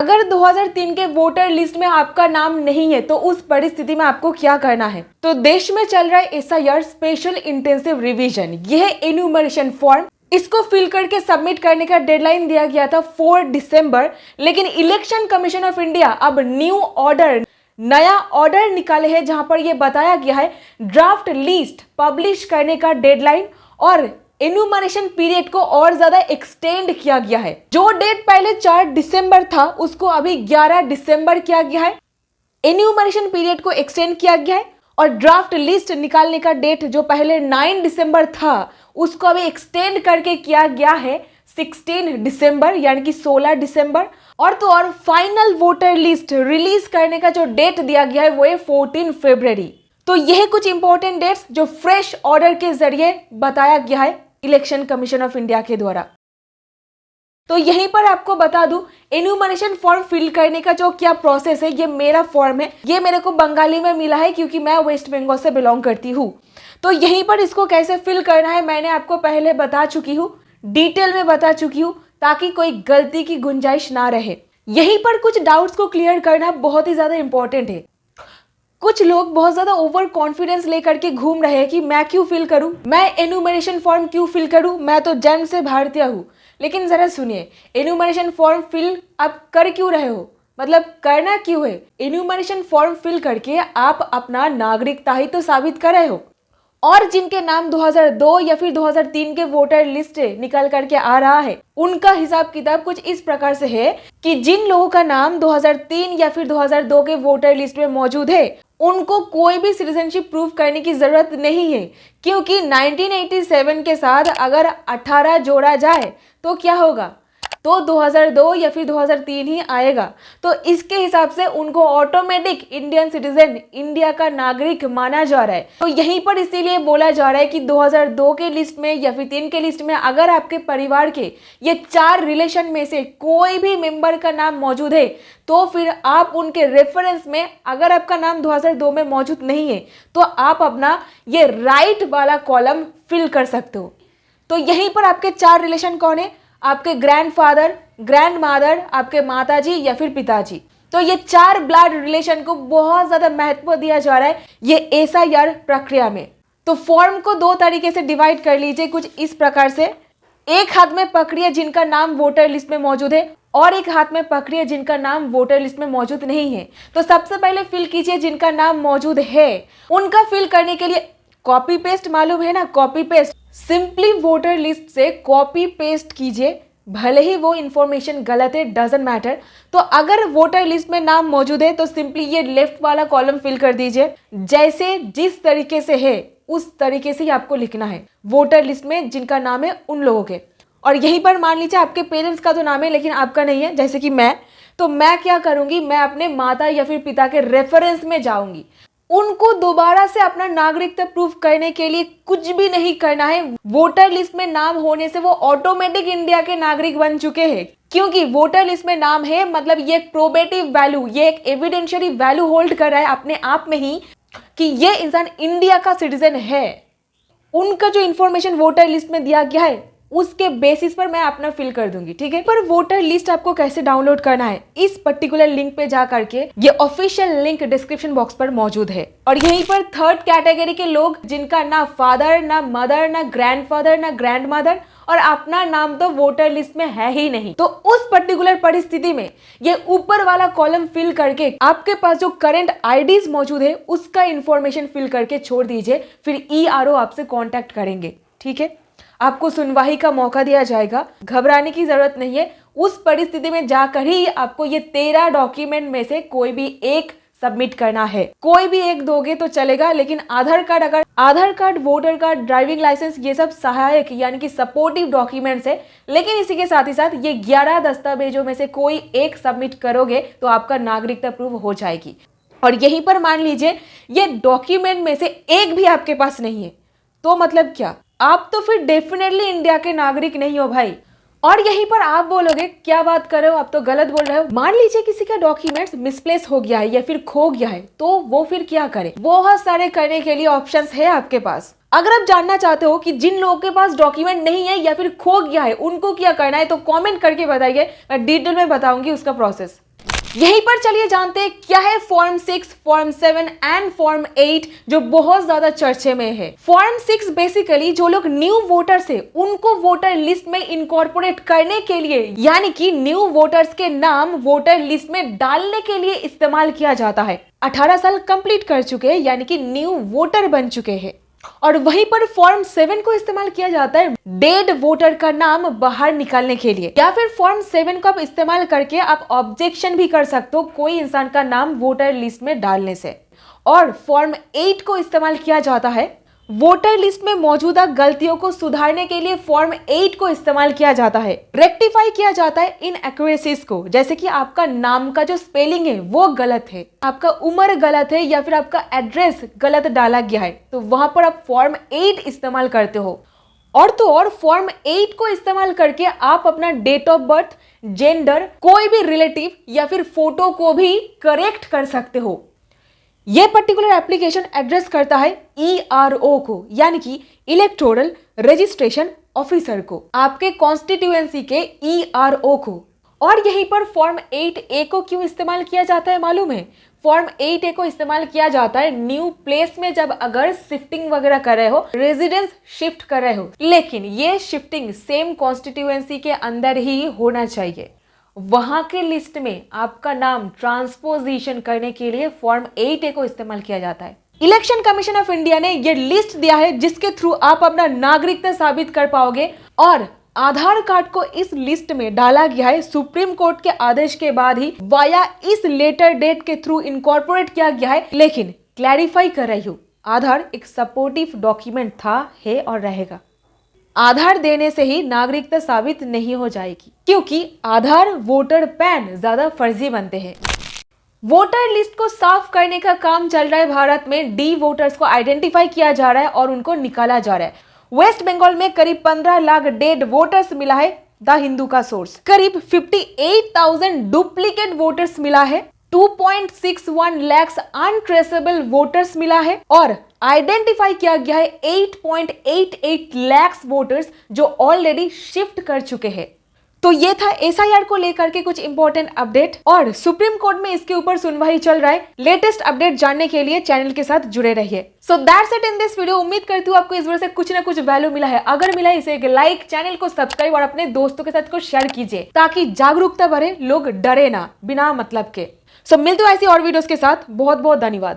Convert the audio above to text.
अगर 2003 के voter list में आपका नाम नहीं है तो उस परिस्थिति में आपको क्या करना है? तो देश में चल रहा है एसआईआर स्पेशल इंटेंसिव रिवीजन। यह एन्यूमरेशन फॉर्म, इसको फिल करके सबमिट करने का डेडलाइन दिया गया था 4 दिसंबर, लेकिन इलेक्शन कमीशन ऑफ इंडिया अब नया ऑर्डर निकाले हैं जहां पर यह बताया गया है ड्राफ्ट लिस्ट पब्लिश करने का डेडलाइन और एन्यूमरेशन पीरियड को और ज्यादा एक्सटेंड किया गया है। जो डेट पहले 4 दिसंबर था उसको अभी 11 दिसंबर किया गया है। एन्यूमरेशन पीरियड को एक्सटेंड किया गया है और ड्राफ्ट लिस्ट निकालने का डेट जो पहले 9 दिसंबर था उसको अभी एक्सटेंड करके किया गया है 16 दिसंबर यानी कि 16 दिसंबर। और तो और फाइनल वोटर लिस्ट रिलीज करने का जो डेट दिया गया है वो है 14 फरवरी। तो यह कुछ इंपॉर्टेंट डेट्स जो फ्रेश ऑर्डर के जरिए बताया गया है इलेक्शन कमीशन ऑफ इंडिया के द्वारा। तो यहीं पर आपको बता दूं, एन्यूमरेशन फॉर्म फिल करने का जो क्या प्रोसेस है, ये मेरा फॉर्म है, ये मेरे को बंगाली में मिला है क्योंकि मैं वेस्ट बंगाल से बिलोंग करती हूँ। तो यहीं पर इसको कैसे फिल करना है मैंने आपको पहले बता चुकी हूँ, डिटेल में बता चुकी हूँ, ताकि कोई गलती की गुंजाइश ना रहे। यहीं पर कुछ डाउट्स को क्लियर करना बहुत ही ज्यादा इंपॉर्टेंट है। कुछ लोग बहुत ज्यादा ओवर कॉन्फिडेंस लेकर के घूम रहे हैं कि मैं क्यों फिल करूं, मैं एन्यूमरेशन फॉर्म क्यों फिल करूं, मैं तो जन्म से भारतीय हूं। लेकिन जरा सुनिए, एन्यूमरेशन फॉर्म फिल आप कर क्यों रहे हो, मतलब करना क्यों है? एन्यूमरेशन फॉर्म फिल करके आप अपना नागरिकता ही तो साबित कर रहे हो। और जिनके नाम 2002 या फिर 2003 के वोटर लिस्ट निकल करके आ रहा है उनका हिसाब किताब कुछ इस प्रकार से है कि जिन लोगों का नाम 2003 या फिर 2002 के वोटर लिस्ट में मौजूद है उनको कोई भी सिटीजनशिप प्रूव करने की जरूरत नहीं है, क्योंकि 1987 के साथ अगर 18 जोड़ा जाए तो क्या होगा, तो 2002 या फिर 2003 ही आएगा। तो इसके हिसाब से उनको ऑटोमेटिक इंडियन सिटीजन, इंडिया का नागरिक माना जा रहा है। तो यहीं पर इसीलिए बोला जा रहा है कि 2002 के लिस्ट में या फिर 3 के लिस्ट में अगर आपके परिवार के ये 4 रिलेशन में से कोई भी मेंबर का नाम मौजूद है तो फिर आप उनके रेफरेंस में, अगर आपका नाम 2002 में मौजूद नहीं है तो आप अपना ये राइट वाला कॉलम फिल कर सकते हो। तो यहीं पर आपके 4 रिलेशन कौन है, आपके ग्रैंडफादर, ग्रैंडमदर, आपके माताजी या फिर पिताजी। तो ये 4 ब्लड रिलेशन को बहुत ज्यादा महत्व दिया जा रहा है ये एसआईआर प्रक्रिया में। तो फॉर्म को 2 तरीके से डिवाइड कर लीजिए कुछ इस प्रकार से। एक हाथ में पकड़िए जिनका नाम वोटर लिस्ट में मौजूद है और एक हाथ में पकड़िए जिनका नाम वोटर लिस्ट में मौजूद नहीं है। तो सबसे पहले फिल कीजिए जिनका नाम मौजूद है। उनका फिल करने के लिए कॉपी पेस्ट, मालूम है ना, copy paste, simply voter list से कॉपी पेस्ट कीजिए, भले ही वो इंफॉर्मेशन गलत है, डजंट मैटर। तो अगर वोटर लिस्ट में नाम मौजूद है तो सिंपली ये लेफ्ट वाला कॉलम फिल कर दीजिए, जैसे जिस तरीके से है उस तरीके से ही आपको लिखना है वोटर लिस्ट में जिनका नाम है उन लोगों के। और यहीं पर मान लीजिए आपके पेरेंट्स का तो नाम है लेकिन आपका नहीं है, जैसे कि मैं, तो मैं क्या करूंगी, मैं अपने माता या फिर पिता के रेफरेंस में जाऊंगी। उनको दोबारा से अपना नागरिकता प्रूफ करने के लिए कुछ भी नहीं करना है। वोटर लिस्ट में नाम होने से वो ऑटोमेटिक इंडिया के नागरिक बन चुके हैं, क्योंकि वोटर लिस्ट में नाम है मतलब ये एक प्रोबेटिव वैल्यू, ये एक एविडेंशियरी वैल्यू होल्ड कर रहा है अपने आप में ही कि ये इंसान इंडिया का सिटीजन है। उनका जो इंफॉर्मेशन वोटर लिस्ट में दिया गया है उसके बेसिस पर मैं अपना फिल कर दूंगी, ठीक है। पर वोटर लिस्ट आपको कैसे डाउनलोड करना है, इस पर्टिकुलर लिंक पे जा करके, ये ऑफिशियल लिंक डिस्क्रिप्शन बॉक्स पर मौजूद है। और यहीं पर 3rd कैटेगरी के लोग जिनका ना फादर, ना मदर, ना ग्रैंडफादर, ना ग्रैंडमदर और अपना नाम तो वोटर लिस्ट में है ही नहीं, तो उस पर्टिकुलर परिस्थिति में ये ऊपर वाला कॉलम फिल करके आपके पास जो करंट आईडीज मौजूद है उसका इंफॉर्मेशन फिल करके छोड़ दीजिए, फिर ईआरओ आपसे कॉन्टैक्ट करेंगे, ठीक है। आपको सुनवाई का मौका दिया जाएगा, घबराने की जरूरत नहीं है। उस परिस्थिति में जाकर ही आपको ये 13 डॉक्यूमेंट में से कोई भी एक सबमिट करना है। कोई भी एक दोगे तो चलेगा, लेकिन आधार कार्ड, अगर Aadhaar card, voter card, driving licence, ये सब सहायक यानी कि सपोर्टिव डॉक्यूमेंट्स है, लेकिन इसी के साथ ही साथ ये 11 दस्तावेजों में से कोई एक सबमिट करोगे तो आपका नागरिकता प्रूफ हो जाएगी। और यहीं पर मान लीजिए ये डॉक्यूमेंट में से एक भी आपके पास नहीं है तो मतलब क्या, आप तो फिर डेफिनेटली इंडिया के नागरिक नहीं हो भाई। और यहीं पर आप बोलोगे क्या बात कर रहे हो, आप तो गलत बोल रहे हो। मान लीजिए किसी का डॉक्यूमेंट्स मिसप्लेस हो गया है या फिर खो गया है तो वो फिर क्या करे, बहुत सारे करने के लिए ऑप्शंस है आपके पास। अगर आप जानना चाहते हो कि जिन लोगों के पास डॉक्यूमेंट नहीं है या फिर खो गया है उनको क्या करना है तो कमेंट करके बताइए, मैं डिटेल में बताऊंगी उसका प्रोसेस। यहीं पर चलिए जानते हैं क्या है फॉर्म 6, फॉर्म 7 एंड फॉर्म 8 जो बहुत ज्यादा चर्चे में है। फॉर्म 6 बेसिकली जो लोग न्यू वोटर्स है उनको वोटर लिस्ट में इनकॉर्पोरेट करने के लिए, यानी कि न्यू वोटर्स के नाम वोटर लिस्ट में डालने के लिए इस्तेमाल किया जाता है। 18 साल कंप्लीट कर चुके हैं यानी कि न्यू वोटर बन चुके हैं। और वहीं पर फॉर्म 7 को इस्तेमाल किया जाता है डेड वोटर का नाम बाहर निकालने के लिए, या फिर फॉर्म 7 को आप इस्तेमाल करके आप ऑब्जेक्शन भी कर सकते हो कोई इंसान का नाम वोटर लिस्ट में डालने से। और फॉर्म 8 को इस्तेमाल किया जाता है वोटर लिस्ट में मौजूदा गलतियों को सुधारने के लिए। फॉर्म 8 को इस्तेमाल किया जाता है, रेक्टिफाई किया जाता है इन एक्यूरेसीज को, जैसे कि आपका नाम का जो स्पेलिंग है वो गलत है, आपका उम्र गलत है, या फिर आपका एड्रेस गलत डाला गया है, तो वहां पर आप फॉर्म 8 इस्तेमाल करते हो। और तो और फॉर्म 8 को इस्तेमाल करके आप अपना डेट ऑफ बर्थ, जेंडर, कोई भी रिलेटिव या फिर फोटो को भी करेक्ट कर सकते हो। यह पर्टिकुलर एप्लीकेशन एड्रेस करता है ERO को, यानी कि इलेक्टोरल रजिस्ट्रेशन ऑफिसर को, आपके कॉन्स्टिट्यूएंसी के ERO को। और यहीं पर फॉर्म 8A को क्यों इस्तेमाल किया जाता है मालूम है? फॉर्म 8A को इस्तेमाल किया जाता है न्यू प्लेस में जब अगर शिफ्टिंग वगैरह कर रहे हो, रेजिडेंस शिफ्ट कर रहे हो, लेकिन ये शिफ्टिंग सेम कॉन्स्टिट्यूएंसी के अंदर ही होना चाहिए। वहां के लिस्ट में आपका नाम ट्रांसपोजिशन करने के लिए फॉर्म 8A को इस्तेमाल किया जाता है। इलेक्शन कमीशन ऑफ इंडिया ने यह लिस्ट दिया है जिसके थ्रू आप अपना नागरिकता साबित कर पाओगे। और आधार कार्ड को इस लिस्ट में डाला गया है सुप्रीम कोर्ट के आदेश के बाद ही, वाया इस लेटर डेट के थ्रू इनकॉर्पोरेट किया गया है। लेकिन क्लैरिफाई कर रही हूँ, आधार एक सपोर्टिव डॉक्यूमेंट था, है और रहेगा। आधार देने से ही नागरिकता साबित नहीं हो जाएगी, क्योंकि आधार, वोटर पैन ज्यादा फर्जी बनते हैं। वोटर लिस्ट को साफ करने का काम चल रहा है भारत में। डी वोटर्स को आइडेंटिफाई किया जा रहा है और उनको निकाला जा रहा है। वेस्ट बंगाल में करीब 15 लाख डेड वोटर्स मिला है, द हिंदू का सोर्स। करीब 58,000 डुप्लीकेट वोटर्स मिला है, 2.61 लाख अनट्रेसेबल वोटर्स मिला है, और आइडेंटिफाई किया गया है 8.88 लाख वोटर्स जो ऑलरेडी शिफ्ट कर चुके हैं। तो ये था SIR को लेकर के कुछ इंपॉर्टेंट अपडेट, और सुप्रीम कोर्ट में इसके ऊपर सुनवाई चल रहा है। लेटेस्ट अपडेट जानने के लिए चैनल के साथ जुड़े रहिए। So that's it in this video. उम्मीद करती हूँ आपको इस वीडियो से कुछ ना कुछ वैल्यू मिला है। अगर मिला है इसे एक लाइक, चैनल को सब्सक्राइब और अपने दोस्तों के साथ को शेयर कीजिए ताकि जागरूकता बढ़े, लोग डरे ना बिना मतलब के। सो मिलते हैं ऐसी और वीडियोस के साथ। बहुत बहुत धन्यवाद।